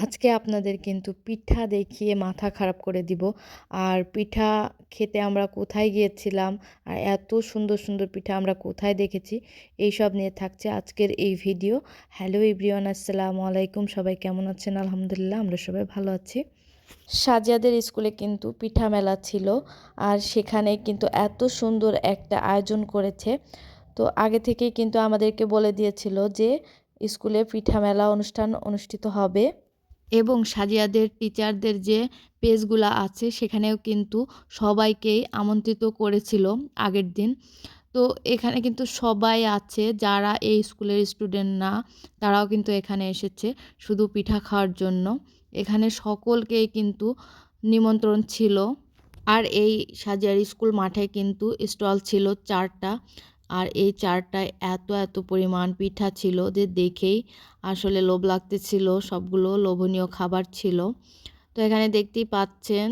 আজকে আপনাদের কিন্তু পিঠা দেখিয়ে মাথা খারাপ করে দিব। আর পিঠা খেতে আমরা কোথায় গিয়েছিলাম, আর এত সুন্দর সুন্দর পিঠা আমরা কোথায় দেখেছি, এইসব নিয়ে থাকছে আজকের এই ভিডিও। হ্যালো এভরিওয়ান, আসসালামু আলাইকুম। সবাই কেমন আছেন? আলহামদুলিল্লাহ, আমরা সবাই ভালো আছি। সাজিয়াদের স্কুলে কিন্তু পিঠা মেলা ছিল, আর সেখানে কিন্তু এত সুন্দর একটা আয়োজন করেছে। তো আগে থেকেই কিন্তু আমাদেরকে বলে দিয়েছিল যে স্কুলে পিঠা মেলা অনুষ্ঠান অনুষ্ঠিত হবে, এবং সাজিয়াদের টিচারদের যে পেজগুলো আছে সেখানেও কিন্তু সবাইকেই আমন্ত্রিত করেছিল আগের দিন। তো এখানে কিন্তু সবাই আছে, যারা এই স্কুলের স্টুডেন্ট না তারাও কিন্তু এখানে এসেছে শুধু পিঠা খাওয়ার জন্য। এখানে সকলকেই কিন্তু নিমন্ত্রণ ছিল। আর এই সাজিয়ার স্কুল মাঠে কিন্তু স্টল ছিল 4টা, আর এই 4টায় এত এত পরিমাণ পিঠা ছিল যে দেখেই আসলে লোভ লাগতেছিল। সবগুলো লোভনীয় খাবার ছিল। তো এখানে দেখতেই পাচ্ছেন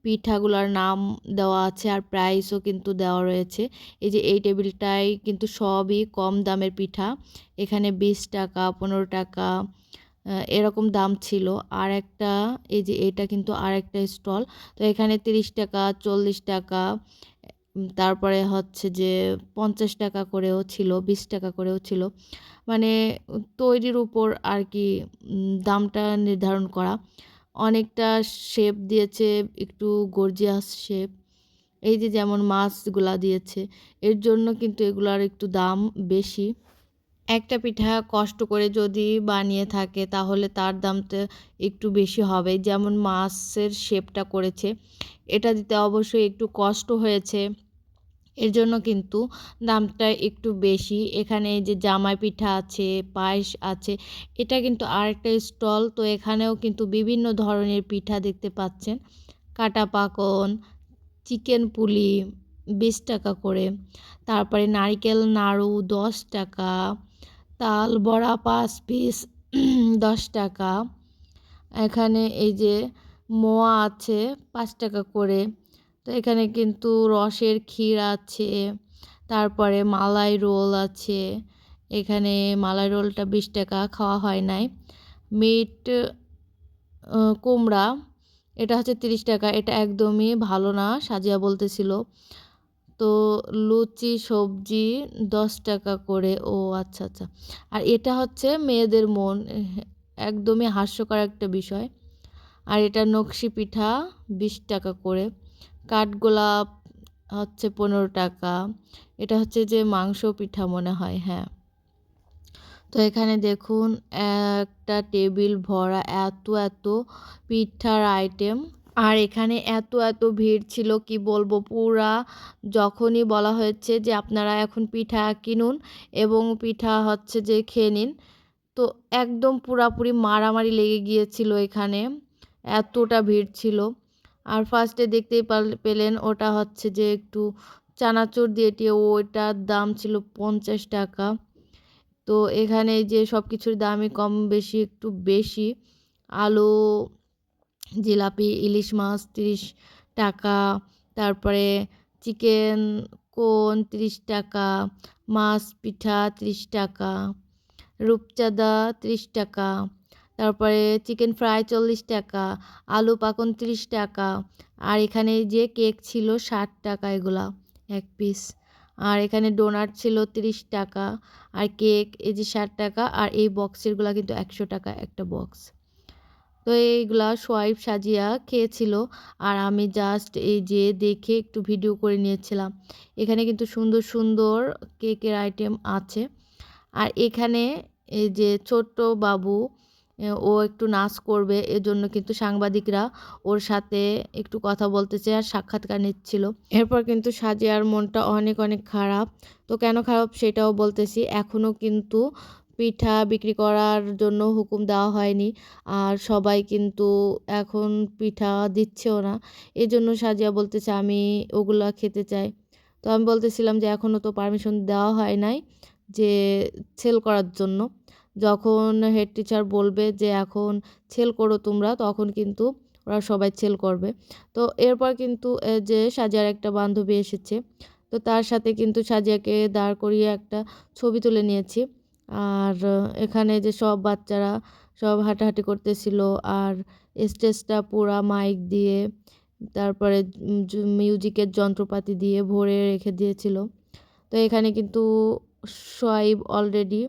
পিঠাগুলোর নাম দেওয়া আছে, আর প্রাইসও কিন্তু দেওয়া রয়েছে। এই যে এই টেবিলটায় কিন্তু সবই কম দামের পিঠা। এখানে 20 টাকা, 15 টাকা এরকম দাম ছিল। আর একটা, এই যে এটা কিন্তু আর একটা স্টল। তো এখানে 30 টাকা, 40 টাকা, তারপরে হচ্ছে যে 50 টাকা করেও ছিল, 20 টাকা করেও ছিল। মানে তৈরির উপর আর কি দামটা নির্ধারণ করা। অনেকটা শেপ দিয়েছে, একটু গর্জিয়াস শেপ। এই যে যেমন মাছগুলা দিয়েছে, এর জন্য কিন্তু এগুলার একটু দাম বেশি। একটা পিঠা কষ্ট করে যদি বানিয়ে থাকে তাহলে তার দামটা একটু বেশি হবে। যেমন মাছের শেপটা করেছে, এটা দিতে অবশ্যই একটু কষ্ট হয়েছে, এর জন্য কিন্তু দামটা একটু বেশি। এখানে এই যে জামাই পিঠা আছে, পায়েস আছে, এটা কিন্তু আরেকটা স্টল। তো এখানেও কিন্তু বিভিন্ন ধরনের পিঠা দেখতে পাচ্ছেন। কাটা পাকন, চিকেন পুলি 20 টাকা করে, তারপরে নারিকেল নাড়ু 10 টাকা, তাল বড়া 5 পিস 10 টাকা। এখানে এই যে মোয়া আছে 5 টাকা করে। তো এখানে কিন্তু রসের ক্ষীর আছে, তারপরে মালাই রোল আছে। এখানে মালাই রোলটা 20 টাকা, খাওয়া হয় নাই। মিট কুমড়া, এটা হচ্ছে 30 টাকা। এটা একদমই ভালো না, সাজিয়া বলতেছিল। তো লুচি সবজি 10 টাকা করে। ও আচ্ছা আচ্ছা। আর এটা হচ্ছে মেয়েদের মন, একদমই হাস্যকর একটা বিষয়। আর এটা নকশি পিঠা 20 টাকা করে। কাঠগোলাপ হচ্ছে 15 টাকা। এটা হচ্ছে যে মাংস পিঠা মনে হয়, হ্যাঁ। তো এখানে দেখুন একটা টেবিল ভরা এত এত পিঠার আইটেম। আর এখানে এত এত ভিড় ছিল কি বলবো, পুরা যখনই বলা হয়েছে যে আপনারা এখন পিঠা কিনুন এবং পিঠা হচ্ছে যে খেয়ে নিন, তো একদম পুরাপুরি মারামারি লেগে গিয়েছিল এখানে, এতটা ভিড় ছিল। আর ফার্স্টে দেখতেই পেলেন ওটা হচ্ছে যে একটু চানাচুর দিয়ে টিয়ে, ওইটার দাম ছিল 50 টাকা। তো এখানে যে সব কিছুর দামই কম বেশি একটু বেশি। আলু, জিলাপি, ইলিশ মাছ 30 টাকা, তারপরে চিকেন কোন 30 টাকা, মাছ পিঠা 30 টাকা, রূপচাঁদা 30 টাকা, তারপরে চিকেন ফ্রাই 40 টাকা, আলু পাকন 30 টাকা। আর এখানে যে কেক ছিল 60 টাকা এগুলা 1 পিস। আর এখানে ডোনাট ছিল 30 টাকা, আর কেক এই যে 60 টাকা, আর এই বক্সেরগুলা কিন্তু 100 টাকা একটা বক্স। তো এইগুলা সোয়াইপ সাজিয়া খেয়েছিল, আর আমি জাস্ট এই যে দেখে একটু ভিডিও করে নিয়েছিলাম। এখানে কিন্তু সুন্দর সুন্দর কেকের আইটেম আছে। আর এখানে এই যে ছোট্ট বাবু, ও একটু নাচ করবে, এজন্য কিন্তু সাংবাদিকরা ওর সাথে একটু কথা বলতেছে আর সাক্ষাৎকার নিচ্ছিল। এরপর কিন্তু সাজিয়ার মনটা অনেক অনেক খারাপ। তো কেন খারাপ সেটাও বলতেছি। এখনও কিন্তু পিঠা বিক্রি করার জন্য হুকুম দেওয়া হয়নি, আর সবাই কিন্তু এখন পিঠা দিচ্ছেও না। এজন্য সাজিয়া বলতেছে আমি ওগুলা খেতে চাই। তো আমি বলতেছিলাম যে এখনও তো পারমিশন দেওয়া হয় নাই যে সেল করার জন্য। যখন হেড টিচার বলবে যে এখন সেল করো তোমরা, তখন কিন্তু ওরা সবাই সেল করবে। তো এরপর কিন্তু যে সাজিয়ার একটা বান্ধবী এসেছে, তো তার সাথে কিন্তু সাজিয়াকে দাঁড় করিয়ে একটা ছবি তুলে নিয়েছি। আর এখানে যে সব বাচ্চারা সব হাঁটাহাঁটি করতেছিল। আর স্টেজটা পুরা মাইক দিয়ে, তারপরে মিউজিকের যন্ত্রপাতি দিয়ে ভরে রেখে দিয়েছিল। তো এখানে কিন্তু সোয়াইব অলরেডি,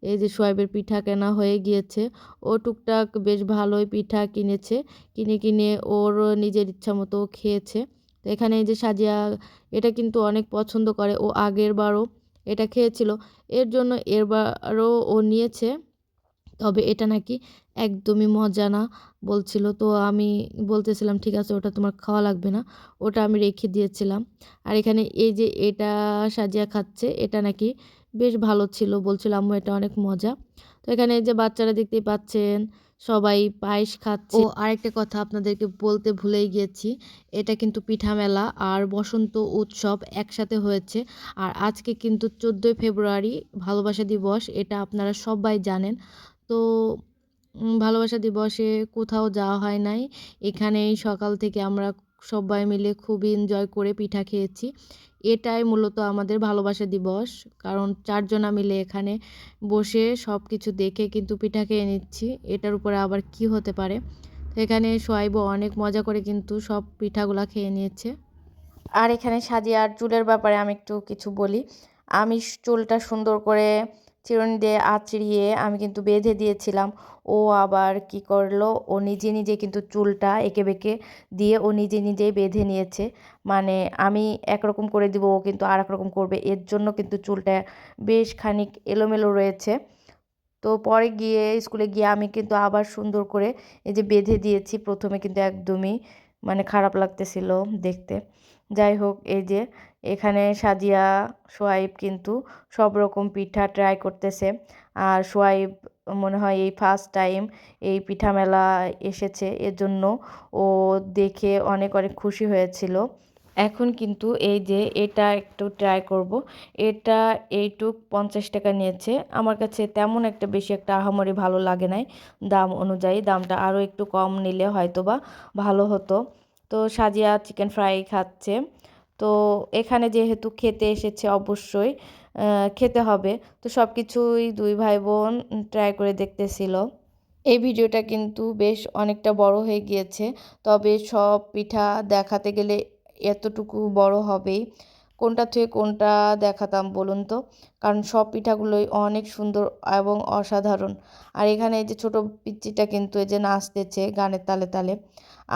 এই যে সোয়াইবের পিঠা কেনা হয়ে গিয়েছে। ও টুকটাক বেশ ভালোই পিঠা কিনেছে, কিনে ওর নিজের ইচ্ছা মতো খেয়েছে। তো এখানে এই যে সাজিয়া, এটা কিন্তু অনেক পছন্দ করে, ও আগের বারও এটা খেয়েছিল, এর জন্য এরবারও ও নিয়েছে। তবে এটা নাকি একদমই মজা না বলছিল। তো আমি বলতেছিলাম ঠিক আছে ওটা তোমার খাওয়া লাগবে না, ওটা আমি রেখে দিয়েছিলাম। আর এখানে এই যে এটা সাজিয়া খাচ্ছে, এটা নাকি বেশ ভালো ছিল, বলছিল আম্মু এটা অনেক মজা। তো এখানে এই যে বাচ্চারা দেখতেই পাচ্ছেন সবাই পায়েস খাচ্ছে। ও আরেকটা কথা আপনাদেরকে বলতে ভুলেই গিয়েছি, এটা কিন্তু পিঠা মেলা আর বসন্ত উৎসব একসাথে হয়েছে। আর আজকে কিন্তু 14ই ফেব্রুয়ারি ভালোবাসা দিবস, এটা আপনারা সবাই জানেন। তো ভালোবাসা দিবসে কোথাও যাওয়া হয় নাই। এখানেই সকাল থেকে আমরা সবাই মিলে খুবই এনজয় করে পিঠা খেয়েছি। এটাই মূলত আমাদের ভালোবাসা দিবস। কারণ 4 জনা মিলে এখানে বসে সব কিছু দেখে কিন্তু পিঠা খেয়ে নিচ্ছি। এটার উপরে আবার কি হতে পারে? তো এখানে সোয়াইবও অনেক মজা করে কিন্তু সব পিঠাগুলা খেয়ে নিয়েছে। আর এখানে সাজিয়ার চুলের ব্যাপারে আমি একটু কিছু বলি। আমি চুলটা সুন্দর করে চিরুনি দিয়ে আঁচড়িয়ে আমি কিন্তু বেঁধে দিয়েছিলাম। ও আবার কি করলো, ও নিজে নিজে কিন্তু চুলটা এঁকে বেঁকে দিয়ে ও নিজে নিজেই বেঁধে নিয়েছে। মানে আমি একরকম করে দিব, ও কিন্তু আর এক রকম করবে, এর জন্য কিন্তু চুলটা বেশ খানিক এলোমেলো রয়েছে। তো পরে গিয়ে স্কুলে গিয়ে আমি কিন্তু আবার সুন্দর করে এই যে বেঁধে দিয়েছি। প্রথমে কিন্তু একদমই মানে খারাপ লাগতেছিল দেখতে। যাই হোক, এই যে এখানে সাজিয়া সোয়াইব কিন্তু সব রকম পিঠা ট্রাই করতেছে। আর সোয়াইব মনে হয় এই ফার্স্ট টাইম এই পিঠা মেলায় এসেছে, এজন্য ও দেখে অনেক অনেক খুশি হয়েছিল। এখন কিন্তু এই যে এটা একটু ট্রাই করব। এটা এইটুক 50 টাকা নিয়েছে। আমার কাছে তেমন একটা বেশি একটা আহামরি ভালো লাগে নাই দাম অনুযায়ী। দামটা আরও একটু কম নিলে হয়তোবা ভালো হতো। তো সাজিয়া চিকেন ফ্রাই খাচ্ছে। তো এখানে যেহেতু খেতে এসেছে অবশ্যই খেতে হবে। তো সব কিছুই দুই ভাই বোন ট্রাই করে দেখতেছিল। এই ভিডিওটা কিন্তু বেশ অনেকটা বড় হয়ে গিয়েছে। তবে সব পিঠা দেখাতে গেলে এতটুকু বড় হবেই। কোনটা থেকে কোনটা দেখাতাম বলুন তো? কারণ সব পিঠাগুলোই অনেক সুন্দর এবং অসাধারণ। আর এখানে এই যে ছোট পিচ্চিটা কিন্তু এই যে নাচতেছে গানের তালে তালে।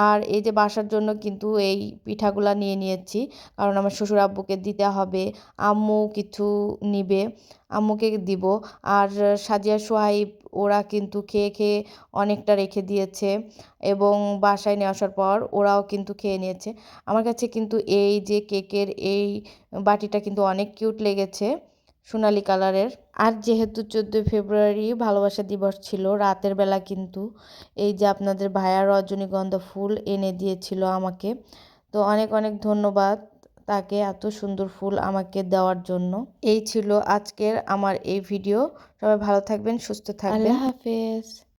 আর এই যে বাসার জন্য কিন্তু এই পিঠাগুলা নিয়ে নিয়েছি। কারণ আমার শ্বশুর আব্বুকে দিতে হবে। আম্মু কিছু নিবে, আম্মুকে দিব। আর সাজিয়া সোহাইব ওরা কিন্তু খেয়ে খেয়ে অনেকটা রেখে দিয়েছে এবং বাসায় নিয়ে আসার পর ওরাও কিন্তু খেয়ে নিয়েছে। আমার কাছে কিন্তু এই যে কেকের এই বাটিটা কিন্তু অনেক কিউট লেগেছে, সোনালি কালারের। আর যেহেতু 14 ফেব্রুয়ারি ভালোবাসা দিবস ছিল, রাতের বেলা কিন্তু এই যে আপনাদের ভাইয়া রজনীগন্ধা ফুল এনে দিয়েছিল আমাকে। তো অনেক অনেক ধন্যবাদ তাকে এত সুন্দর ফুল আমাকে দেওয়ার জন্য। এই ছিল আজকের আমার এই ভিডিও। সবাই ভালো থাকবেন, সুস্থ থাকবেন। আল্লাহ হাফেজ।